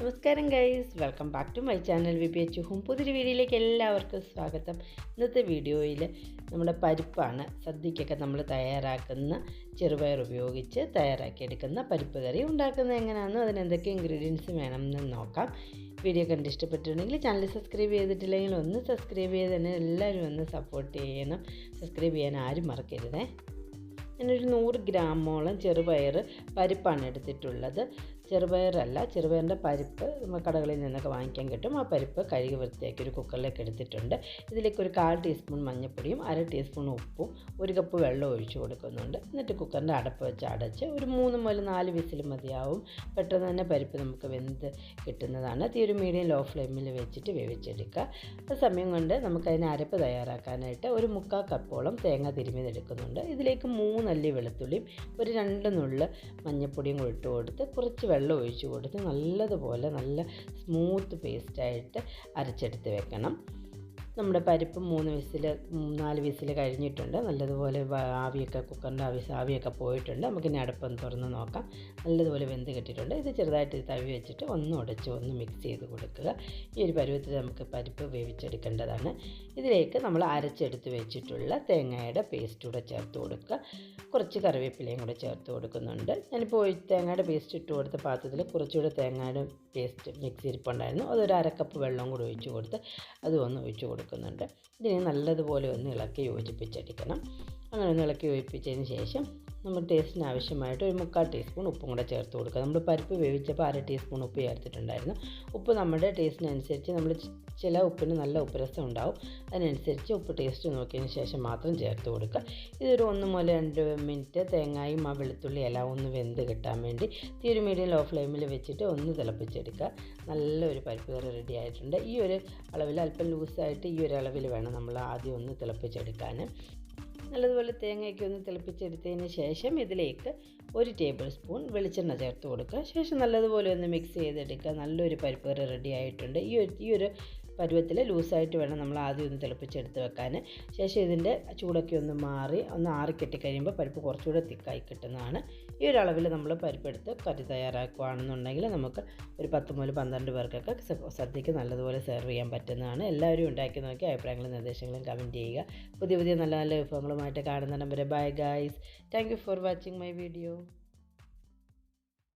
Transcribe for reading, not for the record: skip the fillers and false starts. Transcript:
നമസ്കാരം guys, welcome back to my channel VPH home. പുതിയൊരു വീഡിയോയിലേക്ക് എല്ലാവർക്കും സ്വാഗതം. ഇന്നത്തെ വീഡിയോയിൽ നമ്മുടെ പരിപ്പാണ് സദ്യക്കൊക്കെ നമ്മൾ തയ്യാറാക്കുന്ന ചെറുപയർ ഉപയോഗിച്ച് തയ്യാറാക്കിയെടുക്കുന്ന പരിപ്പ് കറി ഉണ്ടാക്കുന്നത് എങ്ങനെയാണെന്നും അതിനെന്തൊക്കെ ഇൻഗ്രീഡിയൻസ് വേണമെന്ന് നോക്കാം. വീഡിയോ കണ്ട് ഇഷ്ടപ്പെട്ടിട്ടുണ്ടെങ്കിൽ ചാനൽ സബ്സ്ക്രൈബ് ചെയ്തിട്ടില്ലെങ്കിൽ ഒന്ന് സബ്സ്ക്രൈബ് ചെയ്ത് തന്നെ എല്ലാവരും ഒന്ന് സപ്പോർട്ട് ചെയ്യണം. സബ്സ്ക്രൈബ് ചെയ്യാൻ ആരും മറക്കരുതേ. ഞാനൊരു 100 ഗ്രാമോളം ചെറുപയർ പരിപ്പാണ് എടുത്തിട്ടുള്ളത്. ചെറുപയറിൻ്റെ പരിപ്പ് കടകളിൽ നിന്നൊക്കെ വാങ്ങിക്കാൻ കിട്ടും. ആ പരിപ്പ് കഴുകി വൃത്തിയാക്കി ഒരു കുക്കറിലേക്ക് എടുത്തിട്ടുണ്ട്. ഇതിലേക്ക് ഒരു 1/4 ടീസ്പൂൺ മഞ്ഞൾപ്പൊടിയും 1/2 ടീസ്പൂൺ ഉപ്പും 1 കപ്പ് വെള്ളം ഒഴിച്ച് കൊടുക്കുന്നുണ്ട്. എന്നിട്ട് കുക്കറിൻ്റെ അടപ്പ് വെച്ച് അടച്ച് ഒരു 3 മുതൽ 4 വിസിൽ മതിയാവും. പെട്ടെന്ന് തന്നെ പരിപ്പ് നമുക്ക് വെന്ത് കിട്ടുന്നതാണ്. തീ ഒരു മീഡിയം ലോ ഫ്ലെയിമിൽ വെച്ചിട്ട് വേവിച്ചെടുക്കുക. ആ സമയം കൊണ്ട് നമുക്കതിന് അരപ്പ് തയ്യാറാക്കാനായിട്ട് ഒരു 3/4 കപ്പോളം തേങ്ങ തിരുമ്മിയെടുക്കുന്നുണ്ട്. ഇതിലേക്ക് 3 അല്ലി വെളുത്തുള്ളിയും ഒരു 2 നുള്ള് മഞ്ഞൾപ്പൊടിയും ഇട്ട് കൊടുത്ത് കുറച്ച് വെള്ളം ഒഴിച്ച് കൊടുത്ത് നല്ലതുപോലെ നല്ല സ്മൂത്ത് പേസ്റ്റായിട്ട് അരച്ചെടുത്ത് വെക്കണം. നമ്മുടെ പരിപ്പ് 4 വിസിൽ കഴിഞ്ഞിട്ടുണ്ട്. നല്ലതുപോലെ കുക്കറിൻ്റെ ആവിയൊക്കെ പോയിട്ടുണ്ട്. നമുക്കിനി അടുപ്പം തുറന്ന് നോക്കാം. നല്ലതുപോലെ വെന്ത് കിട്ടിയിട്ടുണ്ട്. ഇത് ചെറുതായിട്ട് തവി വെച്ചിട്ട് ഒന്ന് മിക്സ് ചെയ്ത് കൊടുക്കുക. ഈ ഒരു പരുവത്തിൽ നമുക്ക് പരിപ്പ് വേവിച്ചെടുക്കേണ്ടതാണ്. ഇതിലേക്ക് നമ്മൾ അരച്ചെടുത്ത് വെച്ചിട്ടുള്ള തേങ്ങയുടെ പേസ്റ്റ് കൂടെ ചേർത്ത് കൊടുക്കുക. കുറച്ച് കറിവേപ്പിലയും കൂടെ ചേർത്ത് കൊടുക്കുന്നുണ്ട്. ഞാനിപ്പോൾ തേങ്ങയുടെ പേസ്റ്റ് ഇട്ട് കൊടുത്ത പാത്രത്തിൽ കുറച്ചുകൂടെ തേങ്ങയുടെ പേസ്റ്റ് മിക്സ് ഇരിപ്പുണ്ടായിരുന്നു. അതൊരു 1/2 കപ്പ് വെള്ളം കൂടി ഒഴിച്ച് കൊടുത്ത് അതും ഒന്ന് ഒഴിച്ച് കൊടുക്കുന്നുണ്ട്. ഇതിനെ നല്ലതുപോലെ ഒന്ന് ഇളക്കി യോജിപ്പിച്ചെടുക്കണം. അങ്ങനെ ഒന്ന് ഇളക്കി യോജിപ്പിച്ചതിന് ശേഷം നമ്മൾ ടേസ്റ്റിന് ആവശ്യമായിട്ട് ഒരു 3/4 ടീസ്പൂൺ ഉപ്പും കൂടെ ചേർത്ത് കൊടുക്കുക. നമ്മൾ പരിപ്പ് വേവിച്ചപ്പോൾ 1/2 ടീസ്പൂൺ ഉപ്പ് ചേർത്തിട്ടുണ്ടായിരുന്നു. ഉപ്പ് നമ്മുടെ ടേസ്റ്റിനനുസരിച്ച് നമ്മൾ ചില ഉപ്പിന് നല്ല ഉപ്പ് രസം ഉണ്ടാവും. അതിനനുസരിച്ച് ഉപ്പ് ടേസ്റ്റ് നോക്കിയതിന് ശേഷം മാത്രം ചേർത്ത് കൊടുക്കുക. ഇതൊരു 1 മുതൽ 2 മിനിറ്റ് തേങ്ങയും ആ വെളുത്തുള്ളി എല്ലാം ഒന്ന് വെന്ത് കിട്ടാൻ വേണ്ടി തീ ഒരു മീഡിയം ലോ ഫ്ലെയിമിൽ വെച്ചിട്ട് ഒന്ന് തിളപ്പിച്ചെടുക്കുക. നല്ലൊരു പരിപ്പ് കറി റെഡി ആയിട്ടുണ്ട്. ഈ ഒരു അളവിൽ അല്പം ലൂസായിട്ട് ഈ ഒരു അളവിൽ വേണം നമ്മൾ ആദ്യം ഒന്ന് തിളപ്പിച്ചെടുക്കാൻ. നല്ലതുപോലെ തേങ്ങയൊക്കെ ഒന്ന് തിളപ്പിച്ചെടുത്തതിന് ശേഷം ഇതിലേക്ക് 1 ടേബിൾ സ്പൂൺ വെളിച്ചെണ്ണ ചേർത്ത് കൊടുക്കുക. ശേഷം നല്ലതുപോലെ ഒന്ന് മിക്സ് ചെയ്തെടുക്കുക. നല്ലൊരു പരിപ്പ് കറി റെഡി ആയിട്ടുണ്ട്. ഈ ഒരു പരുവത്തിൽ ലൂസായിട്ട് വേണം നമ്മൾ ആദ്യം ഒന്ന് തിളപ്പിച്ചെടുത്ത് വെക്കാൻ. ശേഷം ഇതിൻ്റെ ചൂടൊക്കെ ഒന്ന് മാറി ഒന്ന് ആറിക്കെട്ടി കഴിയുമ്പോൾ പരിപ്പ് കുറച്ചുകൂടെ തിക്കായി കിട്ടുന്നതാണ്. ഈ ഒരു അളവിൽ നമ്മൾ പരിപ്പെടുത്ത് കറി തയ്യാറാക്കുകയാണെന്നുണ്ടെങ്കിൽ നമുക്ക് ഒരു 10 മുതൽ 12 പേർക്കൊക്കെ സദ്യക്ക് നല്ലതുപോലെ സെർവ് ചെയ്യാൻ പറ്റുന്നതാണ്. എല്ലാവരും ഉണ്ടാക്കി നോക്കി അഭിപ്രായങ്ങളും നിർദ്ദേശങ്ങളും കമൻറ്റ് ചെയ്യുക. പുതിയ നല്ല നല്ല വിഭവങ്ങളുമായിട്ട് കാണുന്ന number. Bye guys. Thank you for watching my video.